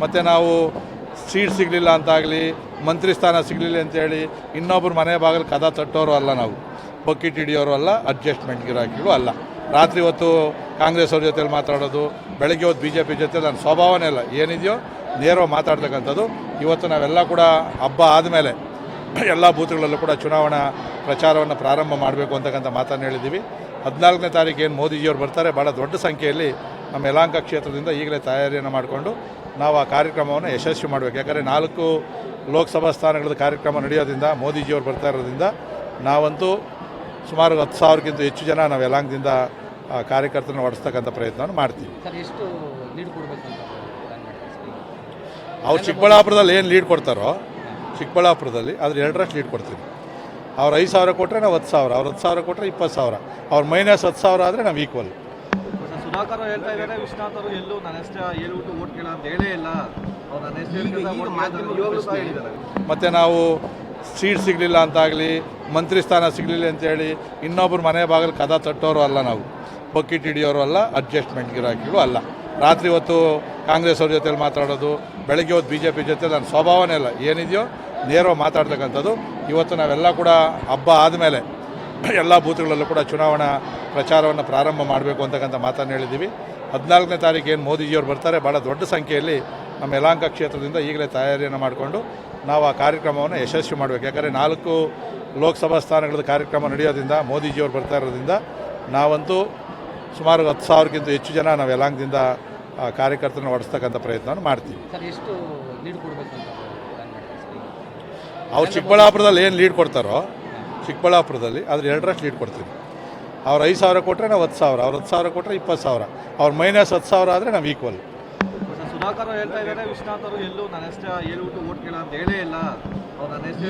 ಮತ್ತು ನಾವು ಸೀಟ್ ಸಿಗಲಿಲ್ಲ ಅಂತಾಗಲಿ, ಮಂತ್ರಿ ಸ್ಥಾನ ಸಿಗಲಿಲ್ಲ ಅಂತೇಳಿ ಇನ್ನೊಬ್ಬರು ಮನೆ ಬಾಗಿಲು ಕದ ತಟ್ಟೋರು ಅಲ್ಲ, ನಾವು ಬಕೆಟ್ ಹಿಡಿಯೋರು ಅಲ್ಲ, ಅಡ್ಜಸ್ಟ್ಮೆಂಟ್ ಗಿರಾಕಿಗಳು ಅಲ್ಲ. ರಾತ್ರಿ ಹೊತ್ತು ಕಾಂಗ್ರೆಸ್ ಅವ್ರ ಜೊತೆಲಿ ಮಾತಾಡೋದು, ಬೆಳಗ್ಗೆ ಹೊತ್ತು ಬಿ ಜೆ ಪಿ ಜೊತೆ ನನ್ನ ಸ್ವಭಾವನೇ ಅಲ್ಲ, ಏನಿದೆಯೋ ನೇರವಾಗಿ ಮಾತಾಡ್ತಕ್ಕಂಥದ್ದು. ಇವತ್ತು ನಾವೆಲ್ಲ ಕೂಡ ಹಬ್ಬ ಆದಮೇಲೆ ಎಲ್ಲ ಬೂತ್ಗಳಲ್ಲೂ ಕೂಡ ಚುನಾವಣಾ ಪ್ರಚಾರವನ್ನು ಪ್ರಾರಂಭ ಮಾಡಬೇಕು ಅಂತಕ್ಕಂಥ ಮಾತನ್ನು ಹೇಳಿದ್ದೀವಿ. 14ನೇ ತಾರೀಕು ಏನು ಮೋದಿಜಿಯವರು ಬರ್ತಾರೆ, ಭಾಳ ದೊಡ್ಡ ಸಂಖ್ಯೆಯಲ್ಲಿ ನಮ್ಮ ಯಲಹಂಕ ಕ್ಷೇತ್ರದಿಂದ ಈಗಲೇ ತಯಾರಿಯನ್ನು ಮಾಡಿಕೊಂಡು ನಾವು ಆ ಕಾರ್ಯಕ್ರಮವನ್ನು ಯಶಸ್ವಿ ಮಾಡಬೇಕು. ಯಾಕಂದರೆ 4 ಲೋಕಸಭಾ ಸ್ಥಾನಗಳ ಕಾರ್ಯಕ್ರಮ ನಡೆಯೋದ್ರಿಂದ, ಮೋದಿಜಿಯವರು ಬರ್ತಾ ಇರೋದ್ರಿಂದ ನಾವಂತೂ ಸುಮಾರು 10,000ಕ್ಕಿಂತ ಹೆಚ್ಚು ಜನ ನಾವು ಯಲಹಂಕದಿಂದ ಕಾರ್ಯಕರ್ತರನ್ನು ಹೊಡೆಸ್ತಕ್ಕಂಥ ಪ್ರಯತ್ನವನ್ನು ಮಾಡ್ತೀವಿ. ಅವ್ರು ಚಿಕ್ಕಬಳ್ಳಾಪುರದಲ್ಲಿ ಏನು ಲೀಡ್ ಕೊಡ್ತಾರೋ, ಚಿಕ್ಕಬಳ್ಳಾಪುರದಲ್ಲಿ ಅದ್ರ 2ರಷ್ಟು ಲೀಡ್ ಕೊಡ್ತೀವಿ. ಅವ್ರು 5,000 ಕೊಟ್ಟರೆ ನಾವು 10,000, ಅವ್ರು 10,000 ಕೊಟ್ಟರೆ 20,000, ಅವ್ರು ಮೈನಸ್ 10,000 ಆದರೆ ನಾವು ಈಕ್ವಲ್. ಸುಧಾಕರ್ ಹೇಳ್ತಾ ಇದ್ದಾರೆ, ವಿಶ್ವನಾಥ್ ಅವರು ಎಲ್ಲೂ ನನ್ನ ಹೆಸರು ಹೇಳ್ಬಿಟ್ಟು ಓಟ್ ಕೇಳ ಅಂತ ಹೇಳೇ ಇಲ್ಲ, ಅವ್ರು ನನ್ನ ಹೆಸರು. ಮತ್ತು ನಾವು ಸೀಟ್ ಸಿಗಲಿಲ್ಲ ಅಂತಾಗಲಿ, ಮಂತ್ರಿ ಸ್ಥಾನ ಸಿಗಲಿಲ್ಲ ಅಂತೇಳಿ ಇನ್ನೊಬ್ಬರು ಮನೆ ಬಾಗಿಲು ಕದ ತಟ್ಟೋರು ಅಲ್ಲ, ನಾವು ಬಕೆಟ್ ಹಿಡಿಯೋರು ಅಲ್ಲ, ಅಡ್ಜಸ್ಟ್ಮೆಂಟ್ ಗಿರಾಕಿಗಳು ಅಲ್ಲ. ರಾತ್ರಿ ಹೊತ್ತು ಕಾಂಗ್ರೆಸ್ ಅವ್ರ ಜೊತೆಲಿ ಮಾತಾಡೋದು, ಬೆಳಗ್ಗೆ ಹೊತ್ತು ಬಿ ಜೆ ಪಿ ಜೊತೆ ನನ್ನ ಸ್ವಭಾವನೇ ಅಲ್ಲ, ಏನಿದೆಯೋ ನೇರವಾಗಿ ಮಾತಾಡ್ತಕ್ಕಂಥದ್ದು. ಇವತ್ತು ನಾವೆಲ್ಲ ಕೂಡ ಹಬ್ಬ ಆದಮೇಲೆ ಎಲ್ಲ ಬೂತ್ಗಳಲ್ಲೂ ಕೂಡ ಚುನಾವಣಾ ಪ್ರಚಾರವನ್ನು ಪ್ರಾರಂಭ ಮಾಡಬೇಕು ಅಂತಕ್ಕಂಥ ಮಾತನ್ನು ಹೇಳಿದ್ದೀವಿ. 14ನೇ ತಾರೀಕು ಏನು ಮೋದಿಜಿಯವರು ಬರ್ತಾರೆ, ಭಾಳ ದೊಡ್ಡ ಸಂಖ್ಯೆಯಲ್ಲಿ ನಮ್ಮ ಯಲಹಂಕ ಕ್ಷೇತ್ರದಿಂದ ಈಗಲೇ ತಯಾರಿಯನ್ನು ಮಾಡಿಕೊಂಡು ನಾವು ಆ ಕಾರ್ಯಕ್ರಮವನ್ನು ಯಶಸ್ವಿ ಮಾಡಬೇಕು. ಯಾಕಂದರೆ 4 ಲೋಕಸಭಾ ಸ್ಥಾನಗಳ ಕಾರ್ಯಕ್ರಮ ನಡೆಯೋದ್ರಿಂದ, ಮೋದಿಜಿಯವರು ಬರ್ತಾ ಇರೋದ್ರಿಂದ ನಾವಂತೂ ಸುಮಾರು 10,000ಕ್ಕಿಂತ ಹೆಚ್ಚು ಜನ ನಾವು ಯಲಹಂಕದಿಂದ ಕಾರ್ಯಕರ್ತರನ್ನು ಹೊಡೆಸ್ತಕ್ಕಂಥ ಪ್ರಯತ್ನವನ್ನು ಮಾಡ್ತೀವಿ. ಅವ್ರು ಚಿಕ್ಕಬಳ್ಳಾಪುರದಲ್ಲಿ ಏನು ಲೀಡ್ ಕೊಡ್ತಾರೋ, ಚಿಕ್ಕಬಳ್ಳಾಪುರದಲ್ಲಿ ಅದ್ರ 2ರಷ್ಟು ಲೀಡ್ ಕೊಡ್ತೀವಿ. ಅವ್ರು 5,000 ಕೊಟ್ಟರೆ ನಾವು 10,000, ಅವ್ರು 10,000 ಕೊಟ್ಟರೆ 20,000, ಅವ್ರು ಮೈನಸ್ 10,000 ಆದರೆ ನಾವು ಈಕ್ವಲ್. ಸುಧಾಕರ್ ಹೇಳ್ತಾ ಇದ್ದಾರೆ, ವಿಶ್ವನಾಥ್ ಅವರು ಎಲ್ಲೂ ನನ್ನ ಹೆಸರು ಹೇಳ್ಬಿಟ್ಟು ಓಟ್ ಕೇಳ ಅಂತ ಹೇಳೇ ಇಲ್ಲ, ಅವ್ರು ನನ್ನ ಹೆಸರು